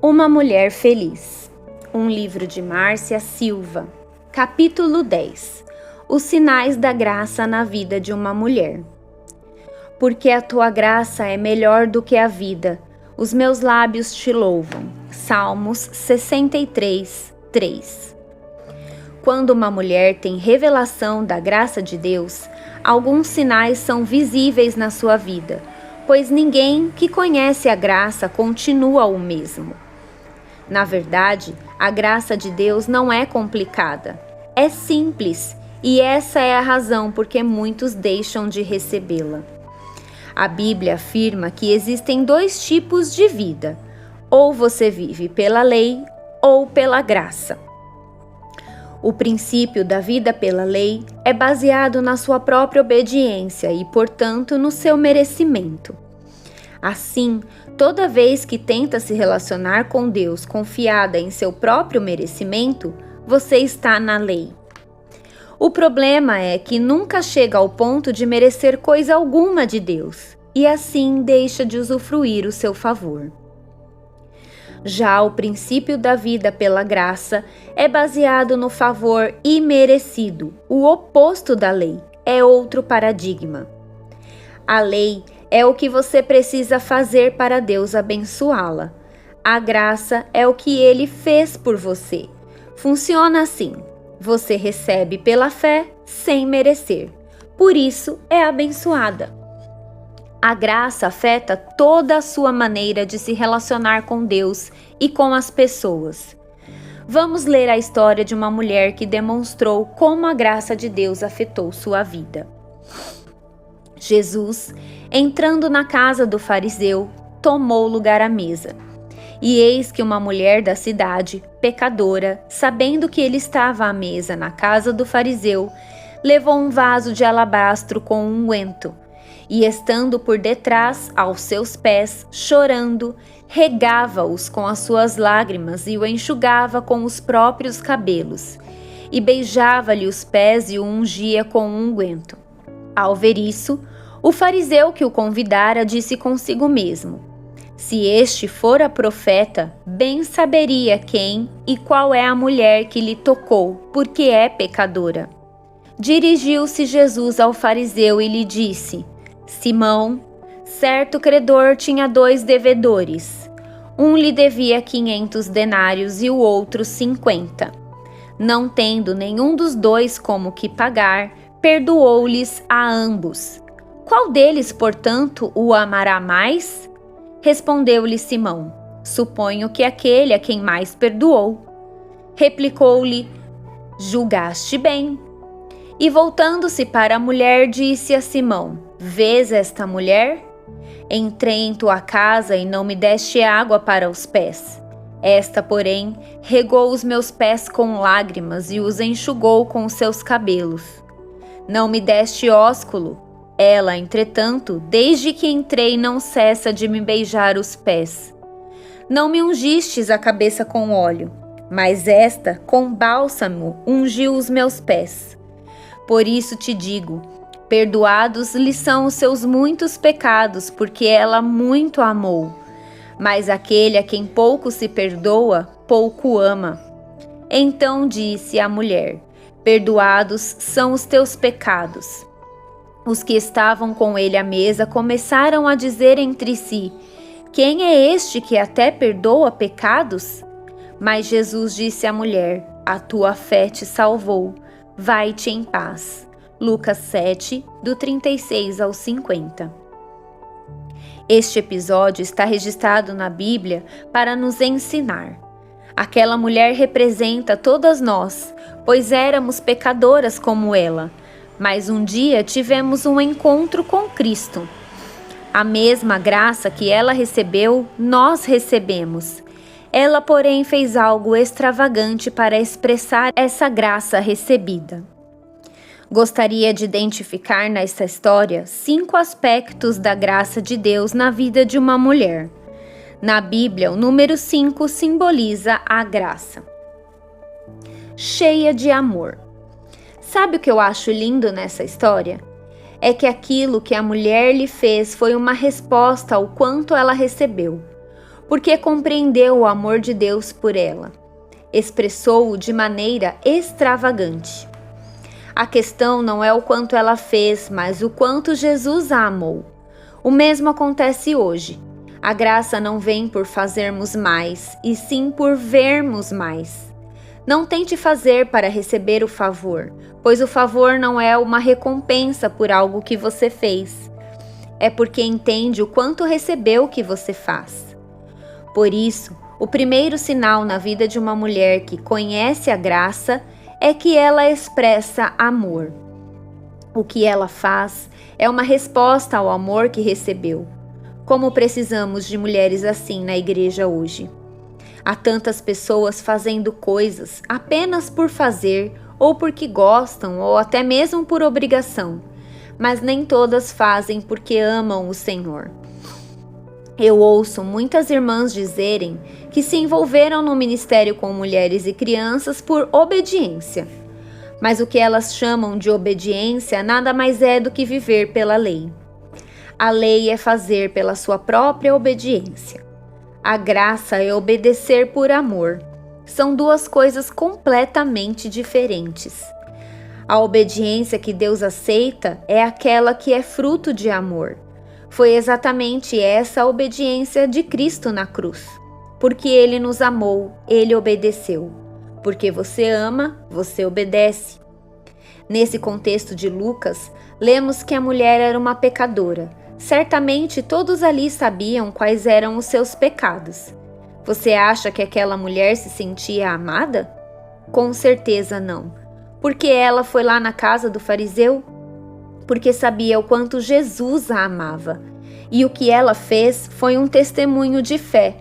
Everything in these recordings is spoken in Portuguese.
Uma Mulher Feliz. Um livro de Márcia Silva. Capítulo 10. Os sinais da graça na vida de uma mulher. Porque a tua graça é melhor do que a vida, os meus lábios te louvam. Salmos 63, 3. Quando uma mulher tem revelação da graça de Deus, alguns sinais são visíveis na sua vida, pois ninguém que conhece a graça continua o mesmo. Na verdade, a graça de Deus não é complicada, é simples, e essa é a razão por que muitos deixam de recebê-la. A Bíblia afirma que existem dois tipos de vida: ou você vive pela lei ou pela graça. O princípio da vida pela lei é baseado na sua própria obediência e, portanto, no seu merecimento. Assim, toda vez que tenta se relacionar com Deus confiada em seu próprio merecimento, você está na lei. O problema é que nunca chega ao ponto de merecer coisa alguma de Deus, e assim deixa de usufruir o seu favor. Já o princípio da vida pela graça é baseado no favor imerecido, o oposto da lei, é outro paradigma. A lei é o que você precisa fazer para Deus abençoá-la. A graça é o que Ele fez por você. Funciona assim: você recebe pela fé sem merecer, por isso é abençoada. A graça afeta toda a sua maneira de se relacionar com Deus e com as pessoas. Vamos ler a história de uma mulher que demonstrou como a graça de Deus afetou sua vida. Jesus, entrando na casa do fariseu, tomou lugar à mesa. E eis que uma mulher da cidade, pecadora, sabendo que ele estava à mesa na casa do fariseu, levou um vaso de alabastro com unguento. E estando por detrás, aos seus pés, chorando, regava-os com as suas lágrimas e o enxugava com os próprios cabelos. E beijava-lhe os pés e o ungia com unguento. Ao ver isso, o fariseu que o convidara disse consigo mesmo: se este fora profeta, bem saberia quem e qual é a mulher que lhe tocou, porque é pecadora. Dirigiu-se Jesus ao fariseu e lhe disse: Simão, certo credor tinha 2 devedores. Um lhe devia 500 denários e o outro 50. Não tendo nenhum dos dois como que pagar, perdoou-lhes a ambos. Qual deles, portanto, o amará mais? Respondeu-lhe Simão: suponho que aquele a quem mais perdoou. Replicou-lhe: julgaste bem. E voltando-se para a mulher, disse a Simão: vês esta mulher? Entrei em tua casa e não me deste água para os pés. Esta, porém, regou os meus pés com lágrimas e os enxugou com os seus cabelos. Não me deste ósculo. Ela, entretanto, desde que entrei não cessa de me beijar os pés. Não me ungistes a cabeça com óleo, mas esta, com bálsamo, ungiu os meus pés. Por isso te digo, perdoados lhe são os seus muitos pecados, porque ela muito amou. Mas aquele a quem pouco se perdoa, pouco ama. Então disse a mulher: perdoados são os teus pecados. Os que estavam com ele à mesa começaram a dizer entre si: quem é este que até perdoa pecados? Mas Jesus disse à mulher: a tua fé te salvou. Vai-te em paz. Lucas 7, do 36 ao 50. Este episódio está registrado na Bíblia para nos ensinar. Aquela mulher representa todas nós, pois éramos pecadoras como ela, mas um dia tivemos um encontro com Cristo. A mesma graça que ela recebeu, nós recebemos. Ela, porém, fez algo extravagante para expressar essa graça recebida. Gostaria de identificar nesta história 5 aspectos da graça de Deus na vida de uma mulher. Na Bíblia, o número 5 simboliza a graça. Cheia de amor. Sabe o que eu acho lindo nessa história? É que aquilo que a mulher lhe fez foi uma resposta ao quanto ela recebeu. porque compreendeu o amor de Deus por ela. Expressou-o de maneira extravagante. A questão não é o quanto ela fez, mas o quanto Jesus a amou. O mesmo acontece hoje. A graça não vem por fazermos mais, e sim por vermos mais. Não tente fazer para receber o favor, pois o favor não é uma recompensa por algo que você fez. É porque entende o quanto recebeu o que você faz. Por isso, o primeiro sinal na vida de uma mulher que conhece a graça é que ela expressa amor. O que ela faz é uma resposta ao amor que recebeu. Como precisamos de mulheres assim na igreja hoje. Há tantas pessoas fazendo coisas apenas por fazer, ou porque gostam, ou até mesmo por obrigação, mas nem todas fazem porque amam o Senhor. Eu ouço muitas irmãs dizerem que se envolveram no ministério com mulheres e crianças por obediência. Mas o que elas chamam de obediência nada mais é do que viver pela lei. A lei é fazer pela sua própria obediência. A graça é obedecer por amor. São duas coisas completamente diferentes. A obediência que Deus aceita é aquela que é fruto de amor. Foi exatamente essa a obediência de Cristo na cruz. Porque Ele nos amou, Ele obedeceu. Porque você ama, você obedece. Nesse contexto de Lucas, lemos que a mulher era uma pecadora. Certamente todos ali sabiam quais eram os seus pecados. Você acha que aquela mulher se sentia amada? Com certeza não. Porque ela foi lá na casa do fariseu? Porque sabia o quanto Jesus a amava. E o que ela fez foi um testemunho de fé.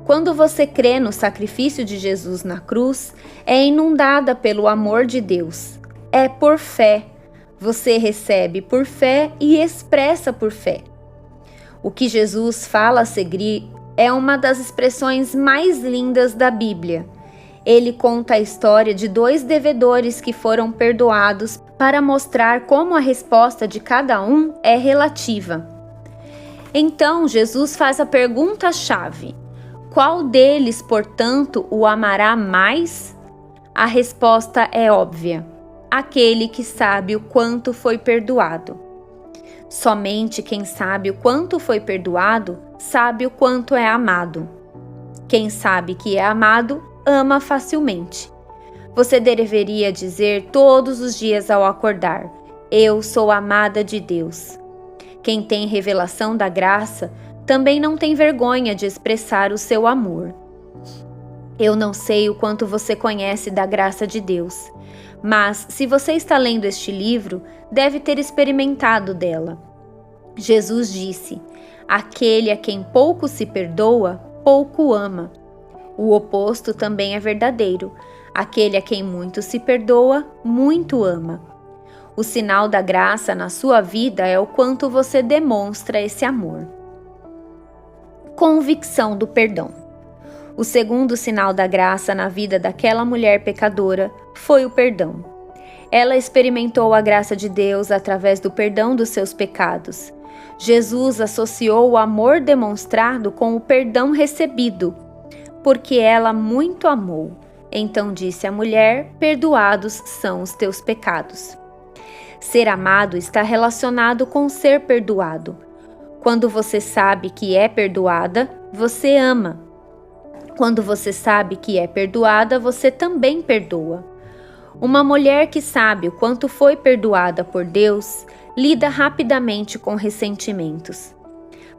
Quando você crê no sacrifício de Jesus na cruz, é inundada pelo amor de Deus. É por fé. Você recebe por fé e expressa por fé. O que Jesus fala a seguir é uma das expressões mais lindas da Bíblia. Ele conta a história de 2 devedores que foram perdoados para mostrar como a resposta de cada um é relativa. Então, Jesus faz a pergunta-chave: qual deles, portanto, o amará mais? A resposta é óbvia: aquele que sabe o quanto foi perdoado. Somente quem sabe o quanto foi perdoado, sabe o quanto é amado. Quem sabe que é amado, ama facilmente. Você deveria dizer todos os dias ao acordar: eu sou amada de Deus. Quem tem revelação da graça, também não tem vergonha de expressar o seu amor. Eu não sei o quanto você conhece da graça de Deus, mas se você está lendo este livro, deve ter experimentado dela. Jesus disse: aquele a quem pouco se perdoa, pouco ama. O oposto também é verdadeiro: aquele a quem muito se perdoa, muito ama. O sinal da graça na sua vida é o quanto você demonstra esse amor. Convicção do perdão. O segundo sinal da graça na vida daquela mulher pecadora foi o perdão. Ela experimentou a graça de Deus através do perdão dos seus pecados. Jesus associou o amor demonstrado com o perdão recebido, porque ela muito amou. Então disse a mulher: perdoados são os teus pecados. Ser amado está relacionado com ser perdoado. Quando você sabe que é perdoada, você ama. Quando você sabe que é perdoada, você também perdoa. Uma mulher que sabe o quanto foi perdoada por Deus, lida rapidamente com ressentimentos.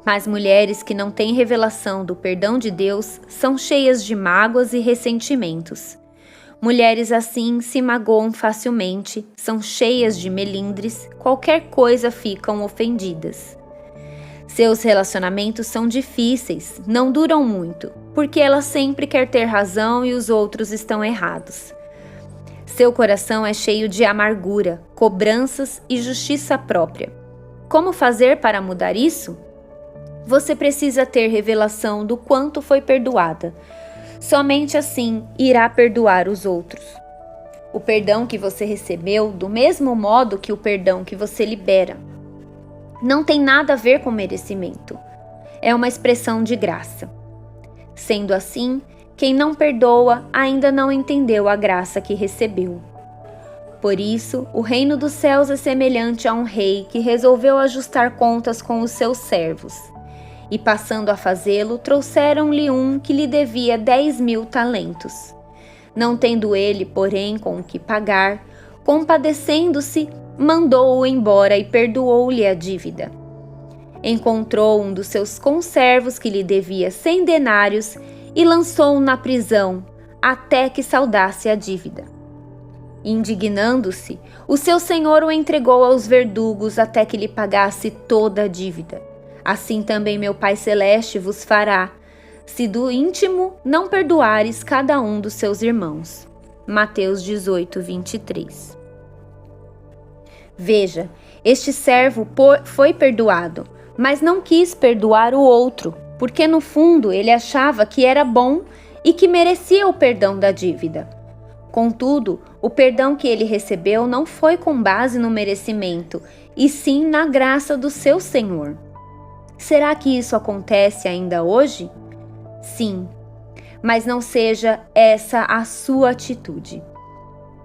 Mas mulheres que não têm revelação do perdão de Deus são cheias de mágoas e ressentimentos. Mulheres assim se magoam facilmente, são cheias de melindres, qualquer coisa ficam ofendidas. Seus relacionamentos são difíceis, não duram muito, porque ela sempre quer ter razão e os outros estão errados. Seu coração é cheio de amargura, cobranças e justiça própria. Como fazer para mudar isso? Você precisa ter revelação do quanto foi perdoada. Somente assim irá perdoar os outros. O perdão que você recebeu, do mesmo modo que o perdão que você libera, não tem nada a ver com merecimento. É uma expressão de graça. Sendo assim, quem não perdoa ainda não entendeu a graça que recebeu. Por isso, o reino dos céus é semelhante a um rei que resolveu ajustar contas com os seus servos. E passando a fazê-lo, trouxeram-lhe um que lhe devia 10.000 talentos. Não tendo ele, porém, com o que pagar, compadecendo-se, mandou-o embora e perdoou-lhe a dívida. Encontrou um dos seus conservos que lhe devia 100 denários e lançou-o na prisão, até que saldasse a dívida. Indignando-se, o seu senhor o entregou aos verdugos até que lhe pagasse toda a dívida. Assim também meu Pai Celeste vos fará, se do íntimo não perdoares cada um dos seus irmãos. Mateus 18, 23. Veja, este servo foi perdoado, mas não quis perdoar o outro, porque no fundo ele achava que era bom e que merecia o perdão da dívida. Contudo, o perdão que ele recebeu não foi com base no merecimento, e sim na graça do seu Senhor. Será que isso acontece ainda hoje? Sim, mas não seja essa a sua atitude.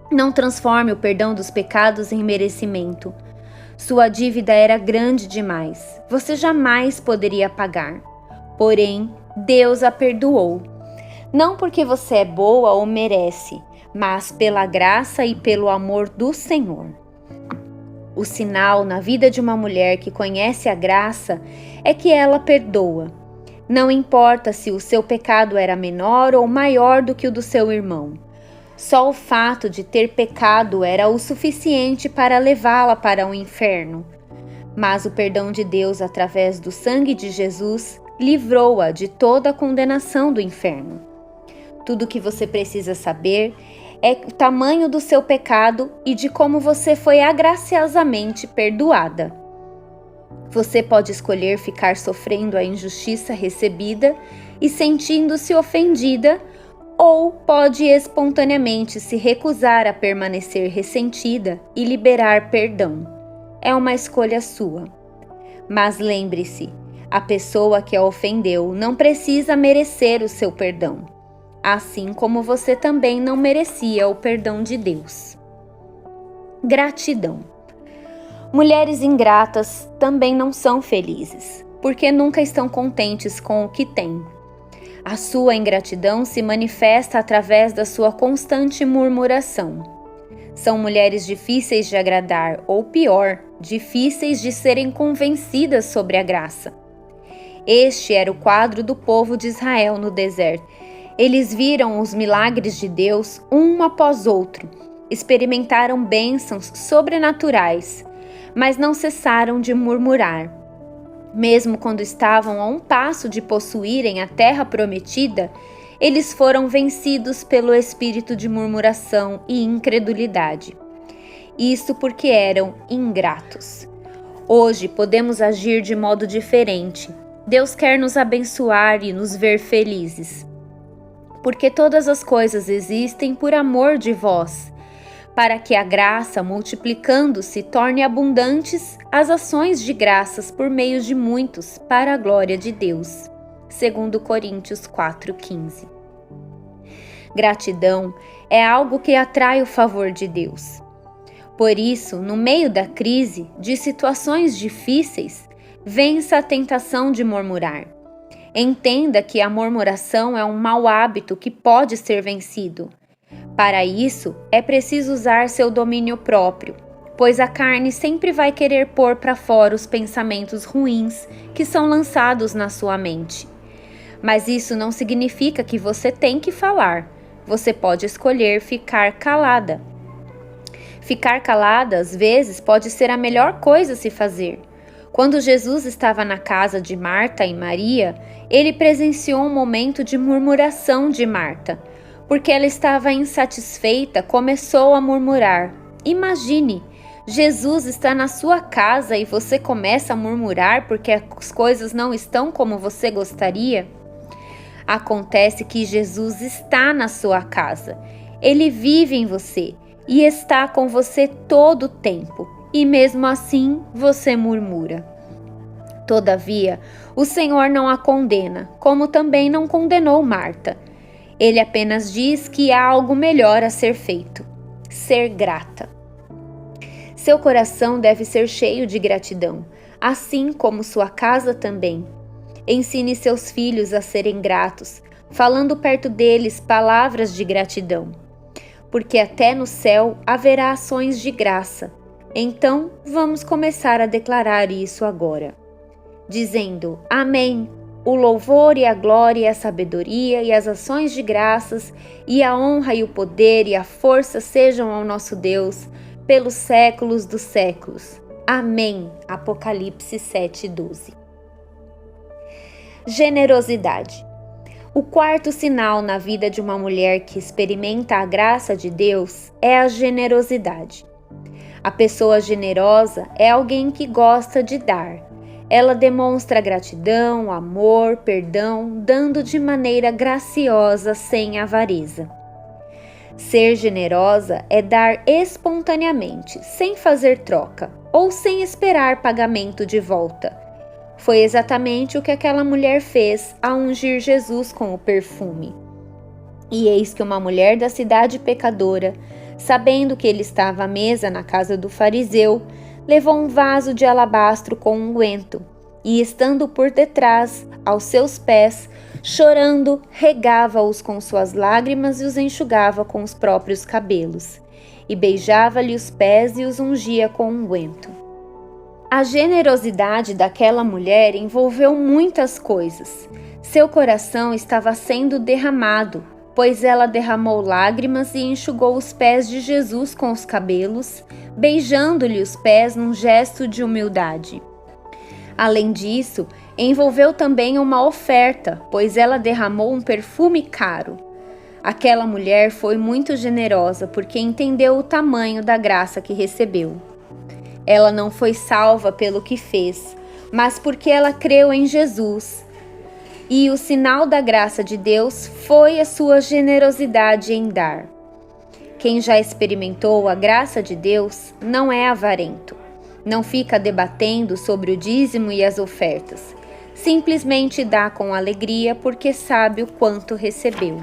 Não transforme o perdão dos pecados em merecimento. Sua dívida era grande demais, você jamais poderia pagar. Porém, Deus a perdoou. Não porque você é boa ou merece, mas pela graça e pelo amor do Senhor. O sinal na vida de uma mulher que conhece a graça é que ela perdoa. Não importa se o seu pecado era menor ou maior do que o do seu irmão. Só o fato de ter pecado era o suficiente para levá-la para o inferno. Mas o perdão de Deus através do sangue de Jesus livrou-a de toda a condenação do inferno. Tudo o que você precisa saber é o tamanho do seu pecado e de como você foi agraciosamente perdoada. Você pode escolher ficar sofrendo a injustiça recebida e sentindo-se ofendida, ou pode espontaneamente se recusar a permanecer ressentida e liberar perdão. É uma escolha sua. Mas lembre-se, a pessoa que a ofendeu não precisa merecer o seu perdão, assim como você também não merecia o perdão de Deus. Gratidão. Mulheres ingratas também não são felizes, porque nunca estão contentes com o que têm. A sua ingratidão se manifesta através da sua constante murmuração. São mulheres difíceis de agradar, ou pior, difíceis de serem convencidas sobre a graça. Este era o quadro do povo de Israel no deserto. Eles viram os milagres de Deus um após outro, experimentaram bênçãos sobrenaturais, mas não cessaram de murmurar. Mesmo quando estavam a um passo de possuírem a terra prometida, eles foram vencidos pelo espírito de murmuração e incredulidade. Isso porque eram ingratos. Hoje podemos agir de modo diferente. Deus quer nos abençoar e nos ver felizes. Porque todas as coisas existem por amor de vós, para que a graça, multiplicando-se, torne abundantes as ações de graças por meio de muitos, para a glória de Deus. 2 Coríntios 4,15. Gratidão é algo que atrai o favor de Deus. Por isso, no meio da crise, de situações difíceis, vença a tentação de murmurar. Entenda que a murmuração é um mau hábito que pode ser vencido. Para isso, é preciso usar seu domínio próprio, pois a carne sempre vai querer pôr para fora os pensamentos ruins que são lançados na sua mente. Mas isso não significa que você tem que falar. Você pode escolher ficar calada. Ficar calada, às vezes, pode ser a melhor coisa a se fazer. Quando Jesus estava na casa de Marta e Maria, ele presenciou um momento de murmuração de Marta. Porque ela estava insatisfeita, começou a murmurar. Imagine, Jesus está na sua casa e você começa a murmurar porque as coisas não estão como você gostaria? Acontece que Jesus está na sua casa. Ele vive em você e está com você todo o tempo. E mesmo assim, você murmura. Todavia, o Senhor não a condena, como também não condenou Marta. Ele apenas diz que há algo melhor a ser feito: ser grata. Seu coração deve ser cheio de gratidão, assim como sua casa também. Ensine seus filhos a serem gratos, falando perto deles palavras de gratidão. Porque até no céu haverá ações de graça. Então, vamos começar a declarar isso agora, dizendo: Amém. O louvor e a glória e a sabedoria e as ações de graças e a honra e o poder e a força sejam ao nosso Deus pelos séculos dos séculos. Amém. Apocalipse 7:12. Generosidade. O quarto sinal na vida de uma mulher que experimenta a graça de Deus é a generosidade. A pessoa generosa é alguém que gosta de dar. Ela demonstra gratidão, amor, perdão, dando de maneira graciosa, sem avareza. Ser generosa é dar espontaneamente, sem fazer troca, ou sem esperar pagamento de volta. Foi exatamente o que aquela mulher fez ao ungir Jesus com o perfume. E eis que uma mulher da cidade pecadora, sabendo que ele estava à mesa na casa do fariseu, levou um vaso de alabastro com unguento, e estando por detrás, aos seus pés, chorando, regava-os com suas lágrimas e os enxugava com os próprios cabelos, e beijava-lhe os pés e os ungia com unguento. A generosidade daquela mulher envolveu muitas coisas. Seu coração estava sendo derramado, pois ela derramou lágrimas e enxugou os pés de Jesus com os cabelos, beijando-lhe os pés num gesto de humildade. Além disso, envolveu também uma oferta, pois ela derramou um perfume caro. Aquela mulher foi muito generosa porque entendeu o tamanho da graça que recebeu. Ela não foi salva pelo que fez, mas porque ela creu em Jesus. E o sinal da graça de Deus foi a sua generosidade em dar. Quem já experimentou a graça de Deus não é avarento. Não fica debatendo sobre o dízimo e as ofertas. Simplesmente dá com alegria porque sabe o quanto recebeu.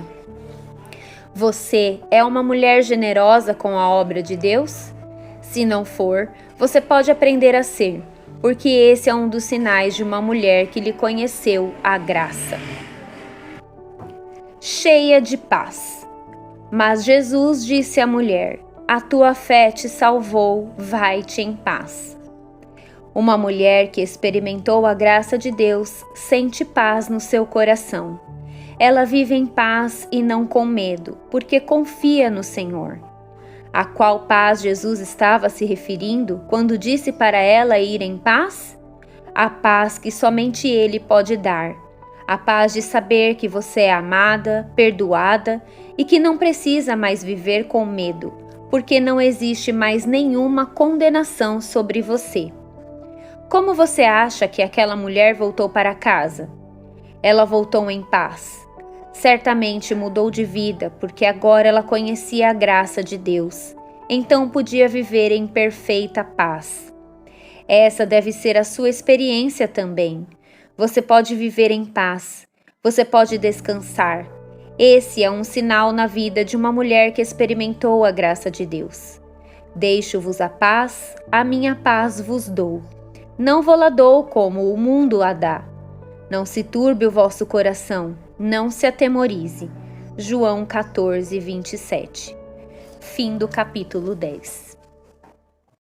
Você é uma mulher generosa com a obra de Deus? Se não for, você pode aprender a ser, porque esse é um dos sinais de uma mulher que lhe conheceu a graça. Cheia de paz. Mas Jesus disse à mulher: a tua fé te salvou, vai-te em paz. Uma mulher que experimentou a graça de Deus sente paz no seu coração. Ela vive em paz e não com medo, porque confia no Senhor. A qual paz Jesus estava se referindo quando disse para ela ir em paz? A paz que somente Ele pode dar. A paz de saber que você é amada, perdoada e que não precisa mais viver com medo, porque não existe mais nenhuma condenação sobre você. Como você acha que aquela mulher voltou para casa? Ela voltou em paz. Certamente mudou de vida, porque agora ela conhecia a graça de Deus. Então podia viver em perfeita paz. Essa deve ser a sua experiência também. Você pode viver em paz. Você pode descansar. Esse é um sinal na vida de uma mulher que experimentou a graça de Deus. Deixo-vos a paz, a minha paz vos dou. Não vou-la dou como o mundo a dá. Não se turbe o vosso coração, não se atemorize. João 14:27. Fim do capítulo 10.